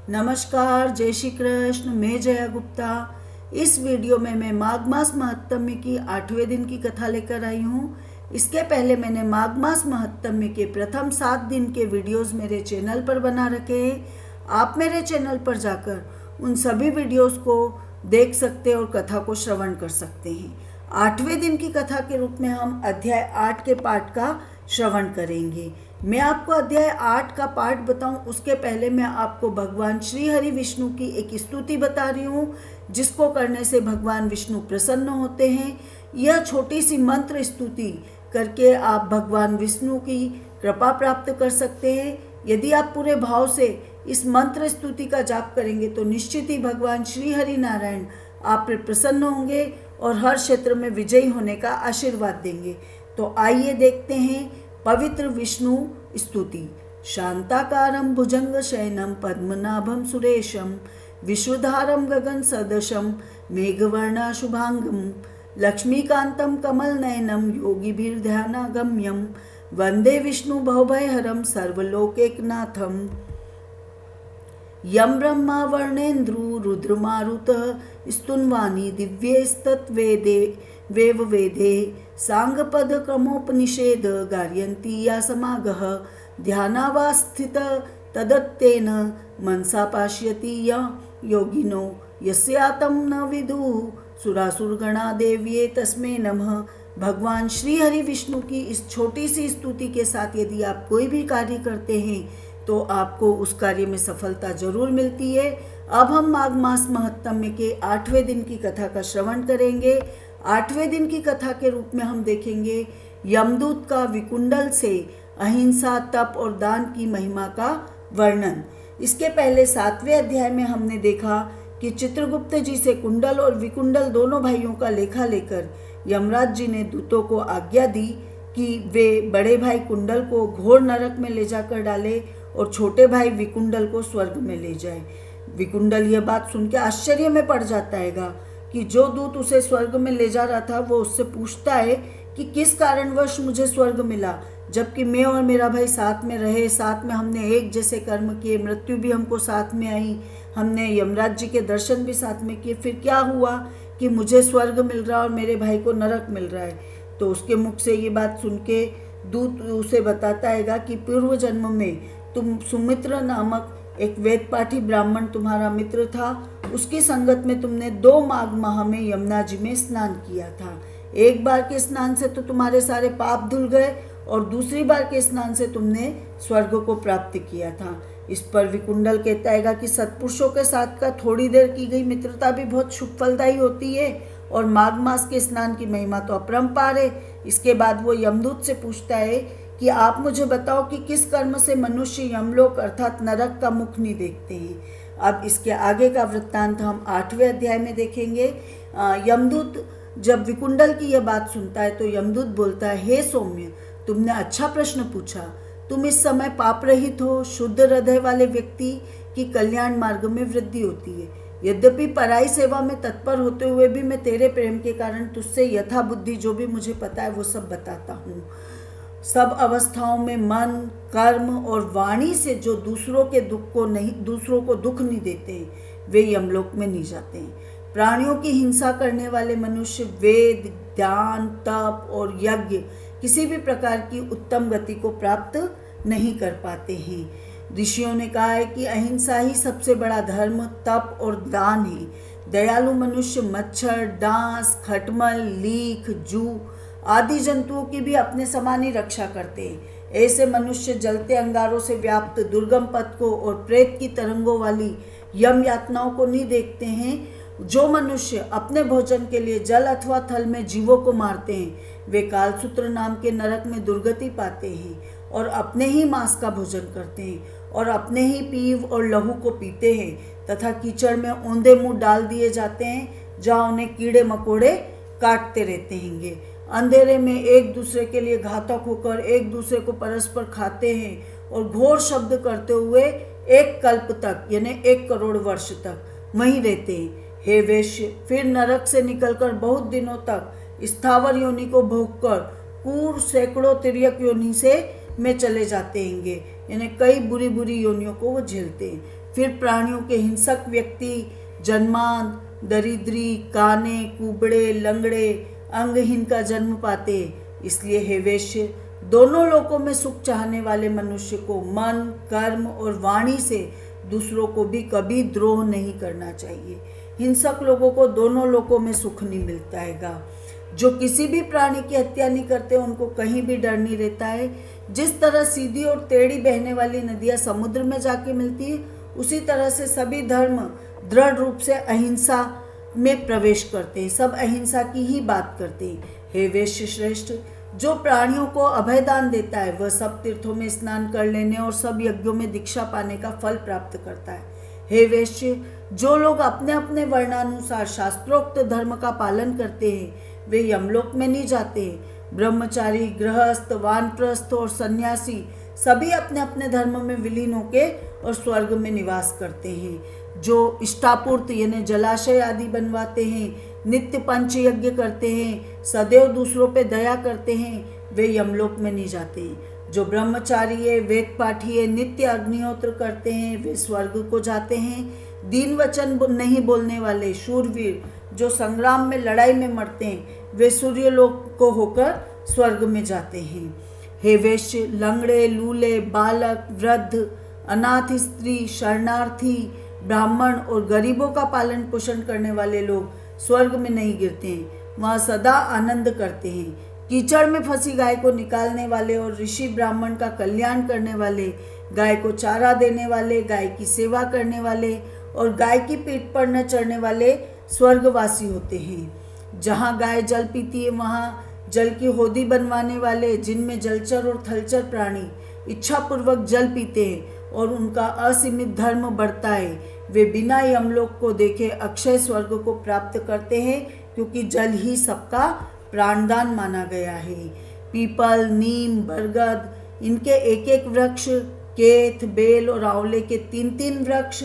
नमस्कार, जय श्री कृष्ण। मैं जया गुप्ता। इस वीडियो में मैं माघ मास महात्म्य की 8वें दिन की कथा लेकर आई हूँ। इसके पहले मैंने माघ मास महात्म्य के प्रथम 7 दिन के वीडियोस मेरे चैनल पर बना रखे हैं। आप मेरे चैनल पर जाकर उन सभी वीडियोस को देख सकते हैं और कथा को श्रवण कर सकते हैं। 8वें दिन की कथा के रूप में हम अध्याय 8 के पाठ का श्रवण करेंगे। मैं आपको अध्याय 8 का पाठ बताऊं उसके पहले मैं आपको भगवान श्री हरि विष्णु की एक स्तुति बता रही हूँ, जिसको करने से भगवान विष्णु प्रसन्न होते हैं। यह छोटी सी मंत्र स्तुति करके आप भगवान विष्णु की कृपा प्राप्त कर सकते हैं। यदि आप पूरे भाव से इस मंत्र स्तुति का जाप करेंगे तो निश्चित ही भगवान श्री हरि नारायण आप पर प्रसन्न होंगे और हर क्षेत्र में विजयी होने का आशीर्वाद देंगे। तो आइए देखते हैं पवित्र विष्णु स्तुति। शांताकारं भुजंग शयनं पद्मनाभं सुरेशं विश्वधारं गगन सदृशं मेघवर्णा शुभांगं लक्ष्मीकान्तं कमलनयनं योगिभिर्ध्यानागम्यं वंदे विष्णु भवभयहरं सर्वलोकैकनाथम्। यं ब्रह्मा वर्णेन्द्रो रुद्रमारुतः स्तुन्वानि दिव्यैस्तत्वेदे वेववेदे सांगपद क्रमोपनिषेद गार्यन्ति या समागः ध्यानावास्थित तदत्तेन मनसा पाश्यति य योगिनो यस्यातं न विदुः सुरासुरगणा देव्ये तस्मै नमः। भगवान श्री हरि विष्णु की इस छोटी सी स्तुति के साथ यदि आप कोई भी कार्य करते हैं तो आपको उस कार्य में सफलता जरूर मिलती है। अब हम माघ मास महात्म्य के 8वें दिन की कथा का श्रवण करेंगे। 8वें दिन की कथा के रूप में हम देखेंगे यमदूत का विकुंडल से अहिंसा, तप और दान की महिमा का वर्णन। इसके पहले 7वें अध्याय में हमने देखा कि चित्रगुप्त जी से कुंडल और विकुंडल दोनों भाइयों का लेखा लेकर यमराज जी ने दूतों को आज्ञा दी कि वे बड़े भाई कुंडल को घोर नरक में ले जाकर डाले और छोटे भाई विकुंडल को स्वर्ग में ले जाए। विकुंडल यह बात सुन के आश्चर्य में पड़ जाता है कि जो दूत उसे स्वर्ग में ले जा रहा था वो उससे पूछता है कि किस कारणवश मुझे स्वर्ग मिला, जबकि मैं और मेरा भाई साथ में रहे, साथ में हमने एक जैसे कर्म किए, मृत्यु भी हमको साथ में आई, हमने यमराज जी के दर्शन भी साथ में किए, फिर क्या हुआ कि मुझे स्वर्ग मिल रहा और मेरे भाई को नरक मिल रहा है। तो उसके मुख से ये बात सुन के दूत उसे बताता है कि पूर्व जन्म में तुम सुमित्र नामक एक वेद पाठी ब्राह्मण तुम्हारा मित्र था, उसकी संगत में तुमने 2 माघ माह में यमुना जी में स्नान किया था। एक बार के स्नान से तो तुम्हारे सारे पाप धुल गए और दूसरी बार के स्नान से तुमने स्वर्ग को प्राप्त किया था। इस पर विकुंडल कहता है कि सत्पुरुषों के साथ का थोड़ी देर की गई मित्रता भी बहुत शुभ फलदायी होती है और माघ मास के स्नान की महिमा तो अपरंपार है। इसके बाद वो यमदूत से पूछता है कि आप मुझे बताओ कि किस कर्म से मनुष्य यमलोक अर्थात नरक का मुख नहीं देखते हैं। अब इसके आगे का वृत्तांत हम 8वें अध्याय में देखेंगे। यमदूत जब विकुंडल की यह बात सुनता है तो यमदूत बोलता है, हे सौम्य, तुमने अच्छा प्रश्न पूछा। तुम इस समय पाप रहित हो, शुद्ध हृदय वाले व्यक्ति की कल्याण मार्ग में वृद्धि होती है। यद्यपि पराई सेवा में तत्पर होते हुए भी मैं तेरे प्रेम के कारण तुझसे यथा बुद्धि जो भी मुझे पता है वो सब बताता हूँ। सब अवस्थाओं में मन, कर्म और वाणी से जो दूसरों को दुख नहीं देते वे यमलोक में नहीं जाते हैं। प्राणियों की हिंसा करने वाले मनुष्य वेद, ध्यान, तप और यज्ञ किसी भी प्रकार की उत्तम गति को प्राप्त नहीं कर पाते हैं। ऋषियों ने कहा है कि अहिंसा ही सबसे बड़ा धर्म, तप और दान है। दयालु मनुष्य मच्छर, डांस, खटमल, लीख, जू आदि जंतुओं की भी अपने समान ही रक्षा करते हैं। ऐसे मनुष्य जलते अंगारों से व्याप्त दुर्गम पथ को और प्रेत की तरंगों वाली यम यातनाओं को नहीं देखते हैं। जो मनुष्य अपने भोजन के लिए जल अथवा थल में जीवों को मारते हैं वे कालसूत्र नाम के नरक में दुर्गति पाते हैं और अपने ही मांस का भोजन करते हैं और अपने ही पीव और लहू को पीते हैं तथा कीचड़ में औंधे मुंह डाल दिए जाते हैं जहाँ उन्हें कीड़े मकोड़े काटते रहते हैंगे। अंधेरे में एक दूसरे के लिए घातक होकर एक दूसरे को परस्पर खाते हैं और घोर शब्द करते हुए 1 कल्प तक यानी 1 करोड़ वर्ष तक वहीं रहते हैं। हे वैश्य, फिर नरक से निकलकर बहुत दिनों तक स्थावर योनि को भोगकर पूर्व सैकड़ों तिर्यक योनि से में चले जाते हैंगे। यानी कई बुरी बुरी योनियों को वो झेलते हैं। फिर प्राणियों के हिंसक व्यक्ति जन्मांध, दरिद्री, काने, कुबड़े, लंगड़े, अंगहीन का जन्म पाते। इसलिए हे वेश्य, दोनों लोकों में सुख चाहने वाले मनुष्य को मन, कर्म और वाणी से दूसरों को भी कभी द्रोह नहीं करना चाहिए। हिंसक लोगों को दोनों लोकों में सुख नहीं मिलता हैगा। जो किसी भी प्राणी की हत्या नहीं करते उनको कहीं भी डर नहीं रहता है। जिस तरह सीधी और टेढ़ी बहने वाली नदियाँ समुद्र में जाके मिलती है, उसी तरह से सभी धर्म दृढ़ रूप से अहिंसा में प्रवेश करते हैं। सब अहिंसा की ही बात करते हैं। हे वैश्य श्रेष्ठ, जो प्राणियों को अभयदान देता है वह सब तीर्थों में स्नान कर लेने और सब यज्ञों में दीक्षा पाने का फल प्राप्त करता है। हे वैश्य, जो लोग अपने अपने वर्णानुसार शास्त्रोक्त धर्म का पालन करते हैं वे यमलोक में नहीं जाते। ब्रह्मचारी, गृहस्थ, वानप्रस्थ और सन्यासी सभी अपने अपने धर्म में विलीन होके और स्वर्ग में निवास करते हैं। जो इष्टापूर्त यानी जलाशय आदि बनवाते हैं, नित्य पंच यज्ञ करते हैं, सदैव दूसरों पे दया करते हैं, वे यमलोक में नहीं जाते। जो ब्रह्मचारी है, वेद पाठी है, नित्य अग्निहोत्र करते हैं, वे स्वर्ग को जाते हैं। दीन वचन नहीं बोलने वाले शूरवीर जो संग्राम में लड़ाई में मरते हैं, वे सूर्यलोक को होकर स्वर्ग में जाते हैं। हे वैश्य, लंगड़े, लूले, बालक, वृद्ध, अनाथ स्त्री, शरणार्थी, ब्राह्मण और गरीबों का पालन पोषण करने वाले लोग स्वर्ग में नहीं गिरते हैं, वहाँ सदा आनंद करते हैं। कीचड़ में फंसी गाय को निकालने वाले और ऋषि ब्राह्मण का कल्याण करने वाले, गाय को चारा देने वाले, गाय की सेवा करने वाले और गाय की पीठ पर न चढ़ने वाले स्वर्गवासी होते हैं। जहाँ गाय जल पीती है वहाँ जल की होदी बनवाने वाले, जिनमें जलचर और थलचर प्राणी इच्छापूर्वक जल पीते हैं और उनका असीमित धर्म बढ़ता है, वे बिना यमलोक को देखे अक्षय स्वर्ग को प्राप्त करते हैं, क्योंकि जल ही सबका प्राणदान माना गया है। पीपल, नीम, बरगद, इनके एक एक वृक्ष, केथ, बेल और आंवले के 3-3 वृक्ष,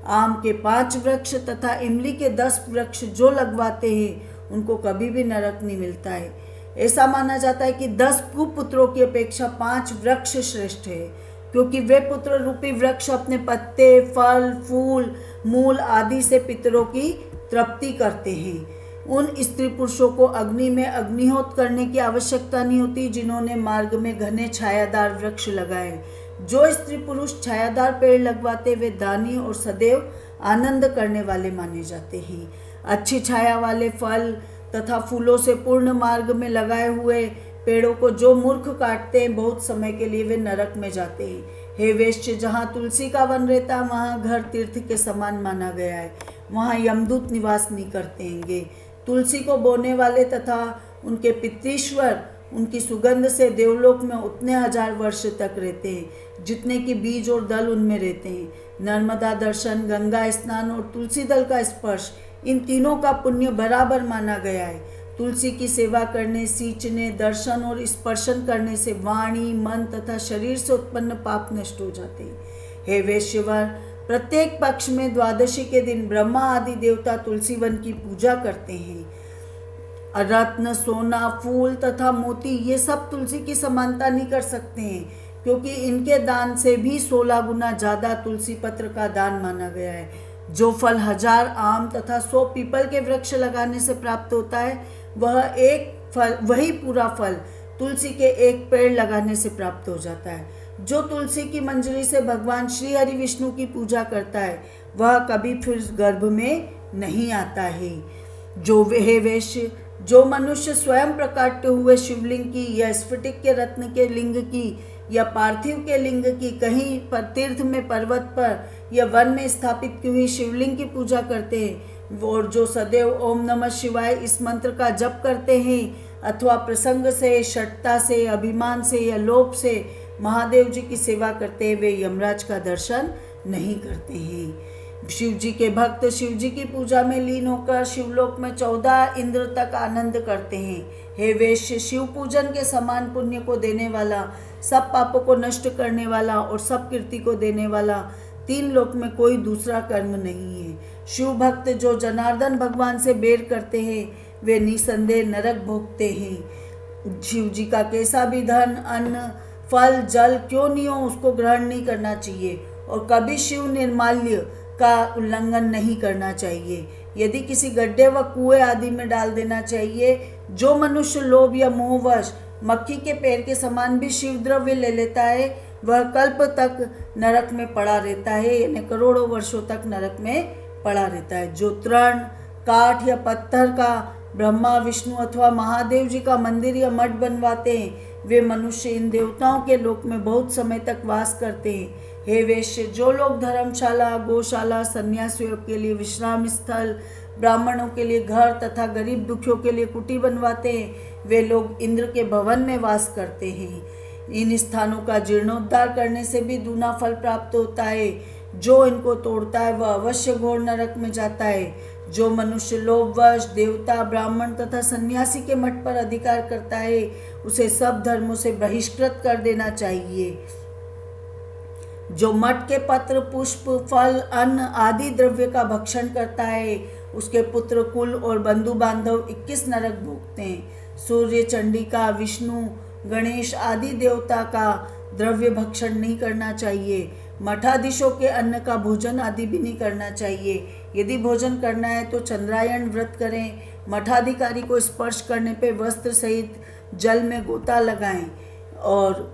आम के 5 वृक्ष तथा इमली के 10 वृक्ष जो लगवाते हैं उनको कभी भी नरक नहीं मिलता है। ऐसा माना जाता है कि 10 कुपुत्रों की अपेक्षा 5 वृक्ष श्रेष्ठ है, क्योंकि वे पुत्र रूपी वृक्ष अपने पत्ते, फल, फूल, मूल आदि से पितरों की तृप्ति करते हैं। उन स्त्री पुरुषों को अग्नि में अग्निहोत्र करने की आवश्यकता नहीं होती जिन्होंने मार्ग में घने छायादार वृक्ष लगाए। जो स्त्री पुरुष छायादार पेड़ लगवाते वे दानी और सदैव आनंद करने वाले माने जाते हैं। अच्छी छाया वाले फल तथा फूलों से पूर्ण मार्ग में लगाए हुए पेड़ों को जो मूर्ख काटते हैं बहुत समय के लिए वे नरक में जाते हैं। हे वैश्य, जहाँ तुलसी का वन रहता है वहाँ घर तीर्थ के समान माना गया है, वहाँ यमदूत निवास नहीं करते हैंगे। तुलसी को बोने वाले तथा उनके पितृश्वर उनकी सुगंध से देवलोक में उतने 1000 वर्ष तक रहते हैं जितने कि बीज और दल उनमें रहते हैं। नर्मदा दर्शन, गंगा स्नान और तुलसी दल का स्पर्श, इन तीनों का पुण्य बराबर माना गया है। तुलसी की सेवा करने, सींचने, दर्शन और स्पर्शन करने से वाणी, मन तथा शरीर से उत्पन्न पाप नष्ट हो जाते हैं। हे वैश्यवर, प्रत्येक पक्ष में द्वादशी के दिन ब्रह्मा आदि देवता तुलसी वन की पूजा करते हैं। रत्न, सोना, फूल तथा मोती ये सब तुलसी की समानता नहीं कर सकते हैं, क्योंकि इनके दान से भी 16 गुना ज़्यादा तुलसी पत्र का दान माना गया है। जो फल 1000 आम तथा 100 पीपल के वृक्ष लगाने से प्राप्त होता है वही पूरा फल तुलसी के एक पेड़ लगाने से प्राप्त हो जाता है। जो तुलसी की मंजरी से भगवान श्री हरि विष्णु की पूजा करता है वह कभी फिर गर्भ में नहीं आता है। जो हे वैश्य, जो मनुष्य स्वयं प्रकाट्य हुए शिवलिंग की या स्फटिक के रत्न के लिंग की या पार्थिव के लिंग की, कहीं पर तीर्थ में, पर्वत पर या वन में स्थापित की हुई शिवलिंग की पूजा करते हैं और जो सदैव ओम नमः शिवाय इस मंत्र का जप करते हैं अथवा प्रसंग से, शठता से, अभिमान से या लोभ से महादेव जी की सेवा करते हैं, वे यमराज का दर्शन नहीं करते हैं। शिव जी के भक्त शिव जी की पूजा में लीन होकर शिवलोक में 14 इंद्र तक आनंद करते हैं। हे वैश्य, शिव पूजन के समान पुण्य को देने वाला, सब पापों को नष्ट करने वाला और सब कीर्ति को देने वाला 3 लोक में कोई दूसरा कर्म नहीं है। शिव भक्त जो जनार्दन भगवान से बैर करते हैं वे निसंदेह नरक भोगते हैं। शिव जी का कैसा भी धन, अन्न, फल जल क्यों नहीं हो उसको ग्रहण नहीं करना चाहिए और कभी शिव निर्माल्य का उल्लंघन नहीं करना चाहिए। यदि किसी गड्ढे व कुएं आदि में डाल देना चाहिए। जो मनुष्य लोभ या मोहवश मक्खी के पैर के समान भी शिव द्रव्य ले लेता है वह कल्प तक नरक में पड़ा रहता है, यानी करोड़ों वर्षों तक नरक में पड़ा रहता है। जो तृण काठ या पत्थर का ब्रह्मा विष्णु अथवा महादेव जी का मंदिर या मठ बनवाते हैं वे मनुष्य इन देवताओं के लोक में बहुत समय तक वास करते हैं। हे वैश्य, जो लोग धर्मशाला गौशाला सन्यासियों के लिए विश्राम स्थल ब्राह्मणों के लिए घर तथा गरीब दुखियों के लिए कुटी बनवाते हैं वे लोग इंद्र के भवन में वास करते हैं। इन स्थानों का जीर्णोद्धार करने से भी दूना फल प्राप्त होता है। जो इनको तोड़ता है वह अवश्य घोर नरक में जाता है। जो मनुष्य लोभवश देवता ब्राह्मण तथा सन्यासी के मठ पर अधिकार करता है उसे सब धर्मों से बहिष्कृत कर देना चाहिए। जो मठ के पत्र पुष्प फल अन्न आदि द्रव्य का भक्षण करता है उसके पुत्र कुल और बंधु बांधव 21 नरक भोगते हैं। सूर्य चंडिका विष्णु गणेश आदि देवता का द्रव्य भक्षण नहीं करना चाहिए। मठाधीशों के अन्न का भोजन आदि भी नहीं करना चाहिए। यदि भोजन करना है तो चंद्रायण व्रत करें। मठाधिकारी को स्पर्श करने पे वस्त्र सहित जल में गोता लगाएं और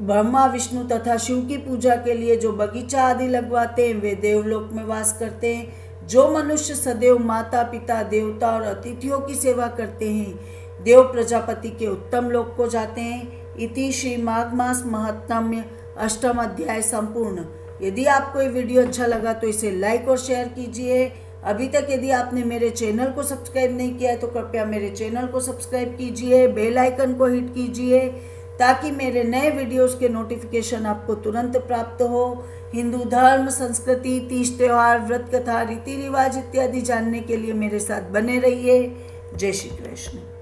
ब्रह्मा विष्णु तथा शिव की पूजा के लिए जो बगीचा आदि लगवाते हैं वे देवलोक में वास करते हैं। जो मनुष्य सदैव माता पिता देवता और अतिथियों की सेवा करते हैं देव प्रजापति के उत्तम लोक को जाते हैं। इति श्री माघ मास महत्म्य अष्टम अध्याय संपूर्ण। यदि आपको ये वीडियो अच्छा लगा तो इसे लाइक और शेयर कीजिए। अभी तक यदि आपने मेरे चैनल को सब्सक्राइब नहीं किया है तो कृपया मेरे चैनल को सब्सक्राइब कीजिए, बेल आइकन को हिट कीजिए ताकि मेरे नए वीडियोस के नोटिफिकेशन आपको तुरंत प्राप्त हो। हिंदू धर्म संस्कृति तीज त्योहार व्रत कथा रीति रिवाज इत्यादि जानने के लिए मेरे साथ बने रहिए। जय श्री कृष्ण।